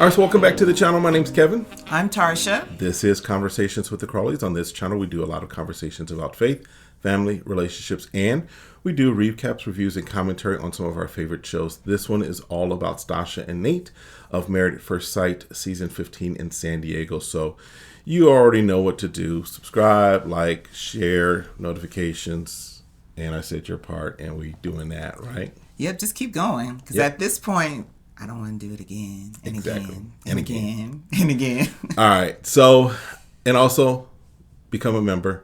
All right, so welcome back to the channel. My name's Kevin. I'm Tarsha. This is Conversations with the Crawleys. On this channel, we do a lot of conversations about faith, family, relationships, and we do recaps, reviews, and commentary on some of our favorite shows. This one is all about Stacia and Nate of Married at First Sight, Season 15 in San Diego. So you already know what to do. Subscribe, like, share, notifications, and I said your part, and we doing that, right? Yep, just keep going. Because at this point, I don't want to do it again and again and again and again. All right. So, and also become a member.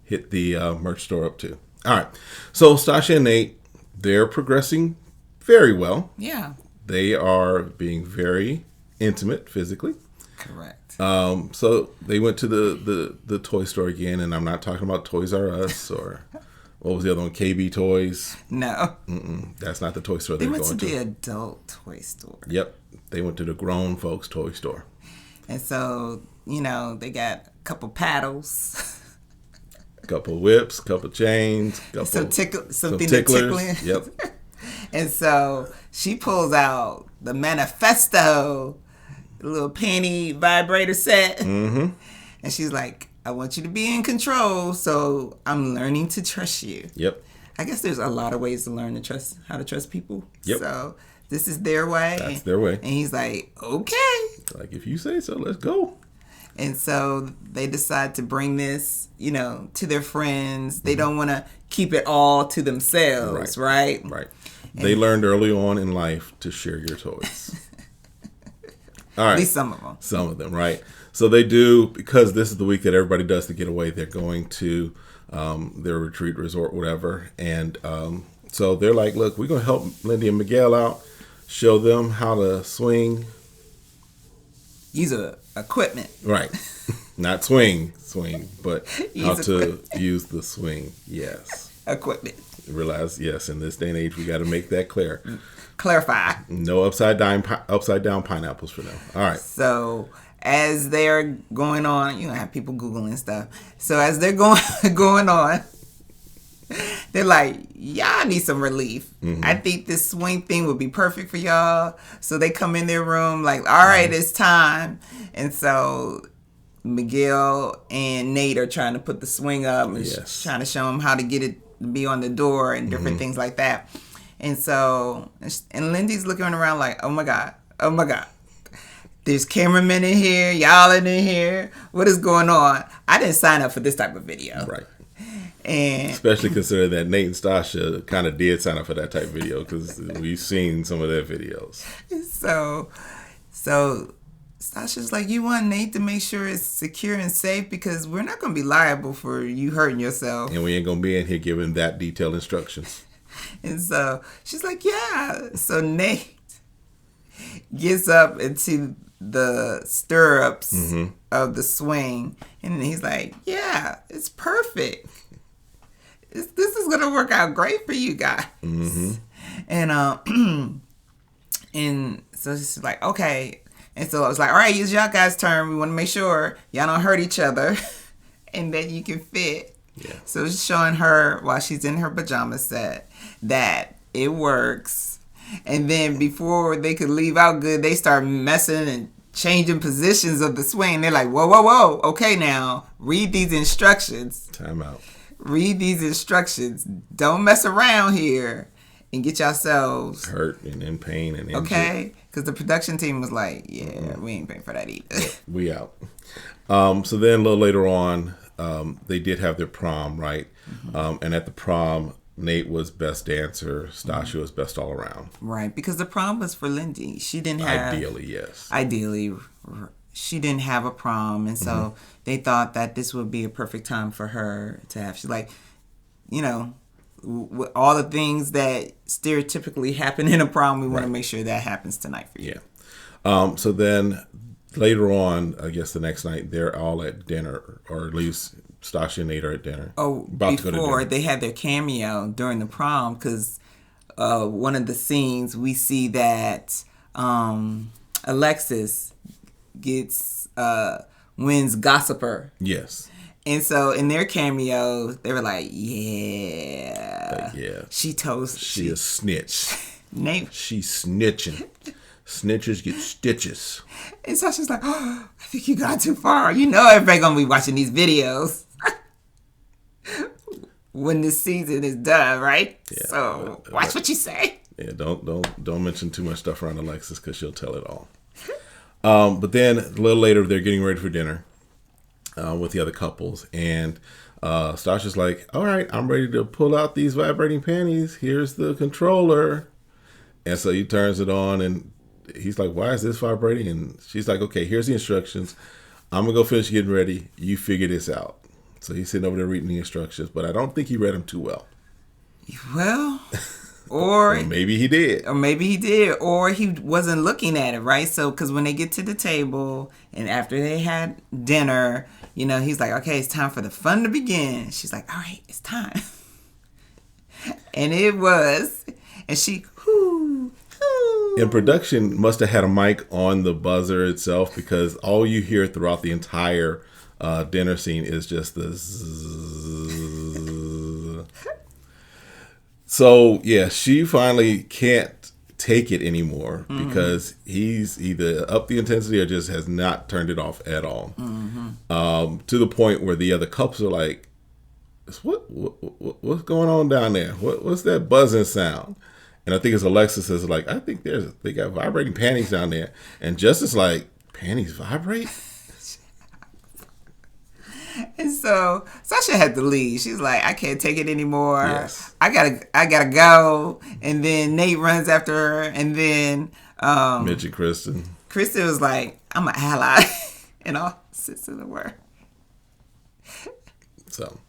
Hit the merch store up too. All right. So Stacia and Nate, they're progressing very well. Yeah. They are being very intimate physically. Correct. So they went to the toy store again, and I'm not talking about Toys R Us or what was the other one? KB Toys. No. That's not the toy store They they're went going to to. the adult toy store. Yep. They went to the grown folks toy store. And so, you know, they got a couple paddles. Couple whips, couple chains, couple Something ticklers. to tickle. Yep. And so she pulls out the manifesto, the little panty vibrator set. Mm-hmm. And she's like, I want you to be in control, so I'm learning to trust you. Yep. I guess there's a lot of ways to learn to trust, how to trust people. Yep. So this is their way. That's their way. And he's like, okay. Like, if you say so, let's go. And so they decide to bring this, you know, to their friends. They don't want to keep it all to themselves, right? Right. They learned early on in life to share your toys. All right. At least some of them. Some of them, right? So they do, because this is the week that everybody does to get away. They're going to their retreat resort, whatever. And so they're like, look, we're going to help Lindy and Miguel out, show them how to swing. Use equipment. Right. Not swing, but how to use the swing. Yes. Equipment. Realize, yes, in this day and age, we got to make that clear. Clarify. No upside down pineapples for them. All right. So as they're going on, you know, I have people Googling stuff. So as they're going on, they're like, y'all need some relief. Mm-hmm. I think this swing thing would be perfect for y'all. So they come in their room like, all right, it's time. And so Miguel and Nate are trying to put the swing up and trying to show them how to get it to be on the door and different things like that. And so, and Lindy's looking around like, oh my God. There's cameramen in here, y'all in here. What is going on? I didn't sign up for this type of video. Right. And especially considering that Nate and Stacia kind of did sign up for that type of video because we've seen some of their videos. So Stacia's like, you want Nate to make sure it's secure and safe because we're not going to be liable for you hurting yourself. And we ain't going to be in here giving that detailed instructions. And so she's like, yeah. So Nate gets up into the stirrups of the swing. And he's like, yeah, it's perfect. This is going to work out great for you guys. Mm-hmm. And so she's like, okay. And so I was like, all right, it's y'all guys' turn. We want to make sure y'all don't hurt each other and that you can fit. Yeah. So it's showing her while she's in her pajama set that it works. And then before they could leave out good, they start messing and changing positions of the swing. They're like, whoa. Okay, now read these instructions. Time out. Read these instructions. Don't mess around here and get yourselves hurt and in pain and injured. Okay? Because the production team was like, yeah, we ain't paying for that either. Yeah, we out. So then a little later on, they did have their prom, right? Mm-hmm. And at the prom, Nate was best dancer. Stacia was best all around. Right, because the prom was for Lindy. She didn't have... Ideally, yes. Ideally, she didn't have a prom. And so they thought that this would be a perfect time for her to have... She's like, you know, with all the things that stereotypically happen in a prom, we want to make sure that happens tonight for you. Yeah. So then later on, I guess the next night, they're all at dinner, or at least... Stacia and Nate are at dinner. Oh, before they had their cameo during the prom, because one of the scenes we see that Alexis wins Gossiper. Yes. And so in their cameo, they were like, yeah. Yeah. She told... She a snitch. Nate. She's snitching. Snitches get stitches. And Sasha's like, oh, I think you got too far. You know everybody gonna be watching these videos when this season is done, right? Yeah, so watch what you say. Yeah, don't mention too much stuff around Alexis because she'll tell it all. But then a little later, they're getting ready for dinner with the other couples, and Stasia's like, all right, I'm ready to pull out these vibrating panties. Here's the controller. And so he turns it on, and he's like, why is this vibrating? And she's like, okay, here's the instructions. I'm going to go finish getting ready. You figure this out. So he's sitting over there reading the instructions, but I don't think he read them too well. Well, or maybe he did. Or he wasn't looking at it, right? So, because when they get to the table and after they had dinner, you know, he's like, okay, it's time for the fun to begin. She's like, all right, it's time. And it was. And she, And production must have had a mic on the buzzer itself, because all you hear throughout the entire dinner scene is just the zzz. So, yeah, she finally can't take it anymore because he's either up the intensity or just has not turned it off at all. To the point where the other couples are like, what's going on down there? What's that buzzing sound? And I think it's Alexis is like, I think they got vibrating panties down there. And Justice like, panties vibrate? And so Sasha had to leave. She's like, I can't take it anymore. Yes. I gotta go. And then Nate runs after her. And then Mitch and Kristen. Kristen was like, I'm an ally in all sense of the word. So.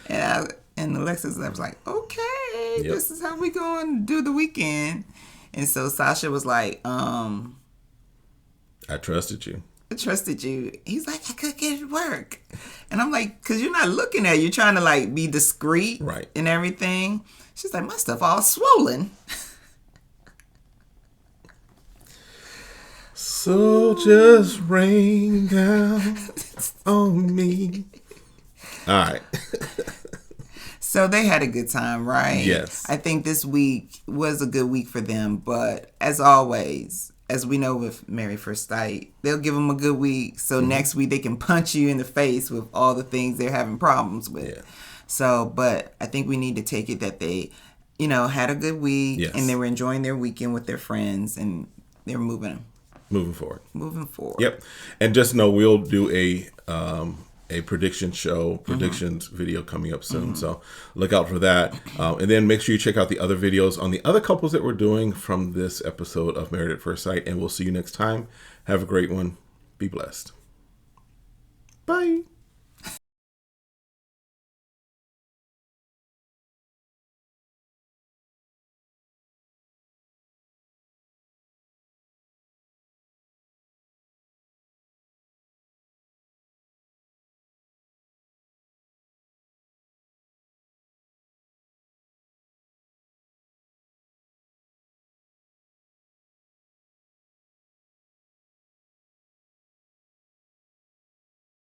And Alexis was like, okay, This is how we going to do the weekend. And so Sasha was like, I trusted you. I trusted you. He's like, I could get it work. And I'm like, because you're not looking at it. You're trying to like be discreet and everything. She's like, my stuff all swollen. So just rain down on me. All right. So they had a good time, right? Yes. I think this week was a good week for them. But as always, as we know with Married First Sight, they'll give them a good week. So next week they can punch you in the face with all the things they're having problems with. Yeah. So, but I think we need to take it that they, you know, had a good week and they were enjoying their weekend with their friends and they're moving forward. Yep. And just know we'll do a predictions video coming up soon. So look out for that. And then make sure you check out the other videos on the other couples that we're doing from this episode of Married at First Sight. And we'll see you next time. Have a great one. Be blessed. Bye.